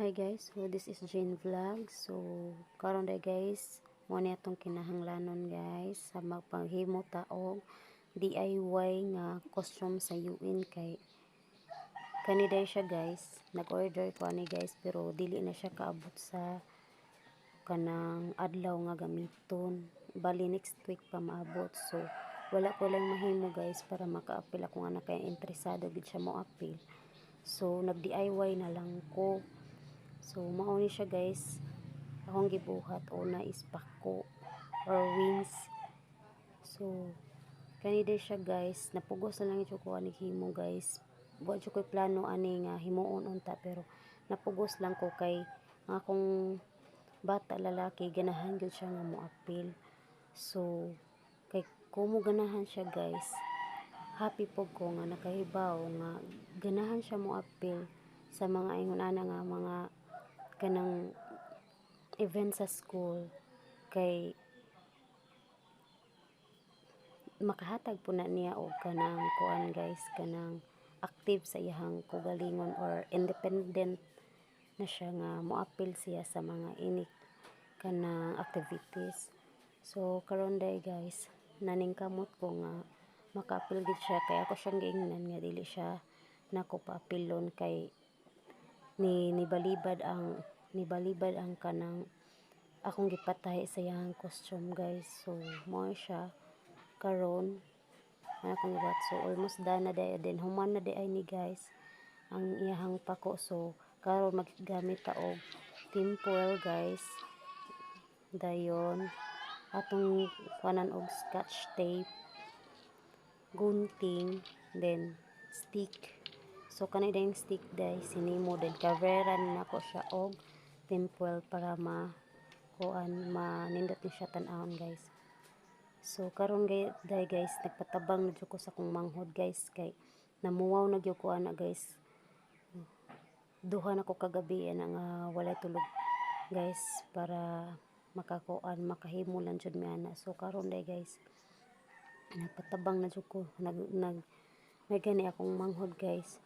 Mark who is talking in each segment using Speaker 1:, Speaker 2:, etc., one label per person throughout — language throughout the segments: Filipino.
Speaker 1: Hi guys, so this is Jane Vlog. So karon day guys, mo ni atong kinahanglanon guys sa magpanghimo ta og DIY nga costume sa UN kay kani day siya guys. Nag-order ko ani guys pero dili na siya kaabot sa kanang adlaw nga gamiton. Bali next week pa maabot. So wala ko lang mahimo guys para maka-apil ako nga na kay interesado gid siya mo apil. So nag-DIY na lang ko. So mao ni siya guys. Akong gibuhat una is pako or wings. So kani day siya guys, napugos na lang ito ko ani himo guys. Wa jud ko'y plano ani nga himuon unta pero napugos lang ko kay ang akong bata lalaki ganahan gyud siya nga moapil. So kay kumo ganahan siya guys, happy po ko nga nakahibaw nga ganahan siya moapil sa mga ingon ana nga mga kanang event sa school kay makahatag po na niya og kanang kuan guys, kanang active sa iyahang kaugalingon or independent na siya nga moapil siya sa mga inik kanang activities. So karon day guys, naningkamot ko nga makaapil gid siya kay ako siyang giingnan nga dili siya nako paapilon kay nibalibad ang kanang akong gipatahi sa iyang costume guys. So mo siya karon ana kong gibuhat. So almost done na day din human na day ni guys ang iyahang pako. So karon maggamit ta og tinfoil guys, dayon atong kuanan og scotch tape, gunting, then stick. So kanay dayong stick day sinimo din coveran nako siya og tinfoil para manindot ni siya tan-awon guys. So karon day guys, nagpatabang na jud ko sa kong manghod guys kay namuwaw na gyud ko ana guys. Duha na ko kagabi ana nga walay tulog guys para makahimo lang jud mi ana. So karon day guys, nagpatabang na jud ko may gani akong manghod guys.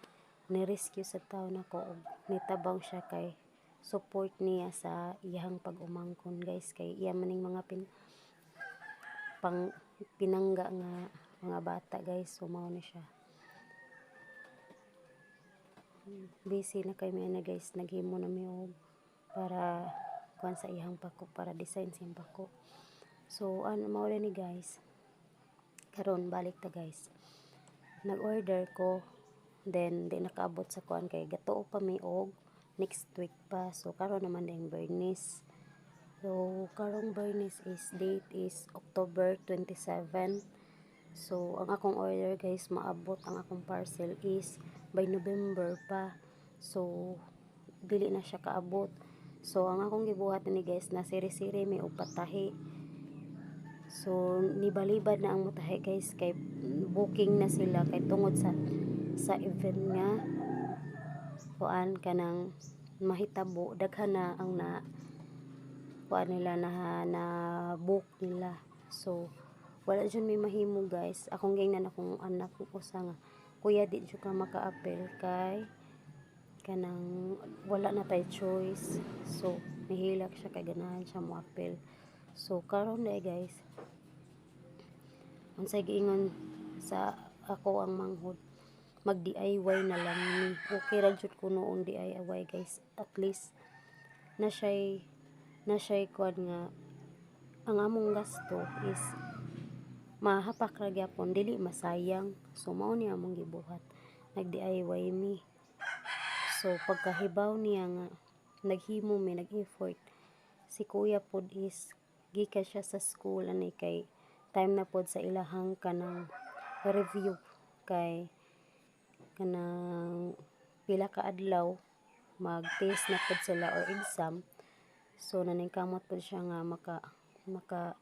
Speaker 1: Ni-rescue sa taon ako og nitabang siya kay support niya sa iyang pag-umangkon guys kay iya maning mga pinangga nga mga bata guys. So mao ni siya, busy na kay mi na guys, naghimo na mi og para kuan sa iyang pako, para design sa iyang pako. So mao ni guys, karon balik ta guys, nag-order ko then di nakaabot sa kuan kay gatuo pa mi og next week pa. So karon naman ding Bernice. So karong Bernice date is October 27. So ang akong order guys, maabot ang akong parcel is by November pa. So dili na siya kaabot. So ang akong gibuhat ni guys, na siri-siri mi og patahi. So nibalibad na ang mutahi guys kay booking na sila kay tungod sa event nga kuan kanang mahitabo, daghan na ang kuan nila na book nila. So wala jud may mahimo guys. Akong gingnan akong anak ko usa nga, kuya di jud ka makaapil kay kanang wala na tay choice. So nihilak siya kay ganahan siya mo apil. So karon day guys, unsay giingon sa ako ang manghod, mag DIY na lang ni. Okay ra jud ko noong DIY guys, at least na siya'y kuan nga ang among gasto is mahapak ra gyapon, dili masayang. So mao ni among gibuhat, nag DIY mi. So pagkahibaw niya nga naghimo mi, nag-effort si kuya pod is gikan siya sa school ani kay time na pod sa ilahang kanang review kay kanang pila ka adlaw mag-test na pod sila or exam. So naningkamot po siya nga maka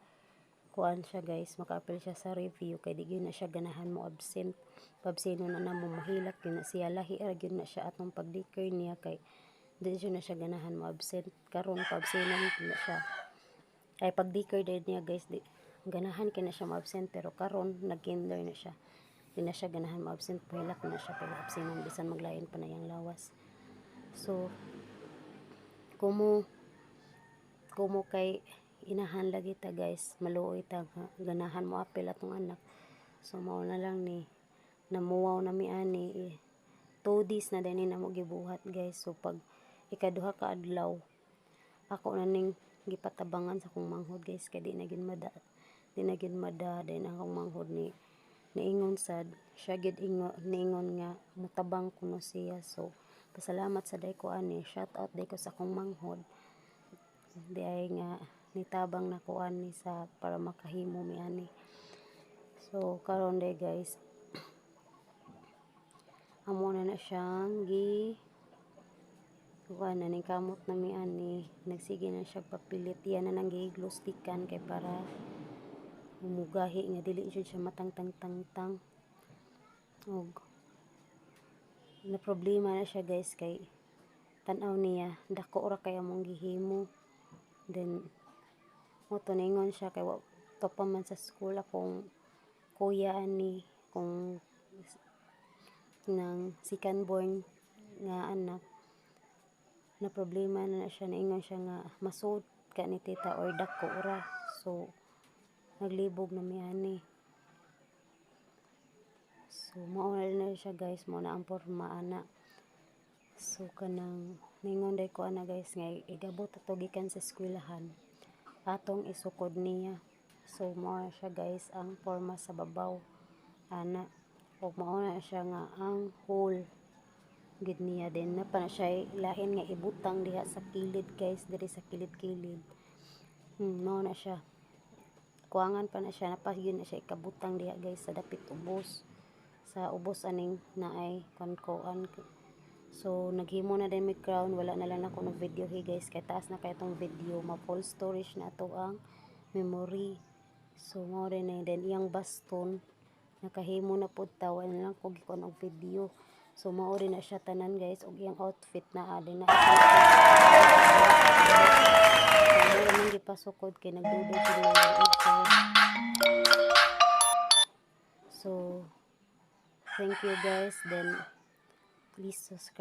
Speaker 1: kuan siya guys, maka-apil siya sa review kay di gyud na siya ganahan mo absent. Pabsino na namo mahilak gyud na siya, lahi ra gyud na siya atong pag-declare niya kay di gyud na siya ganahan mo absent. Karon pabsino na siya ay pag-declare niya guys, di ganahan kay na siya mo absent, pero karon nag-kinder na siya, di na siya ganahan mo absent, pahilak na siya pag absinon bisan maglain pa na yang lawas. So kumo kay inahan lagi ta guys, maluoy ta nga ganahan mo apil atong anak. So mao na lang ni namuwaw na mi ani 2 days na din na mo gibuhat guys. So pag ikaduha ka adlaw ako na ning gipatabangan sa akong manghod guys, kay di na gid mada din akong manghod ni niingon sad siya gid niingon nga mutabang kuno siya. So pasalamat sa day ko ani, shout out day ko sa akong manghod di ay nga nitabang na ko ani sa para makahimo mi ani. So karon day guys, amo na siyang kuha na ning kamot na mi ani, nagsige na siya papilit, yan na nang giglostikan kay para umugahi nga dili jud siya matangtang-tangtang. Og na problema na siya guys kay tan-aw niya dako ra kay among gihimo. Then mo to ningon siya kay to pa man sa school akong kuya ani, kung nang second born nga anak na problema na siya, naingon siya nga masud ka ni tita or dako ra. So naglibog na mi ani. So mao na siya guys, mo na ang porma ana. So kanang ningon day ko ana guys nga igabot ato gikan sa eskwelahan atong isukod niya. So mao siya guys ang porma sa babaw ana, o mao na siya nga ang hole gid niya. Din na pa na siya lain nga ibutang diha sa kilid guys, diri sa kilid-kilid. Mao na siya, kuangan pa na siya, napagyon na siya ikabutang diha guys sa dapit ubos, sa ubos aning naay kuan. So naghimo na din mi crown, wala na lang ako ng video hey guys, kay taas na kay tong video, ma full storage na to ang memory. So mao din na din iyang baston nakahimo na pud ta, wala na lang ko gikuan og video. So mao rin na siya tanan guys, og iyang outfit na adin na wala nang gipasukod kay nagdudod sila. So thank you guys, then please subscribe.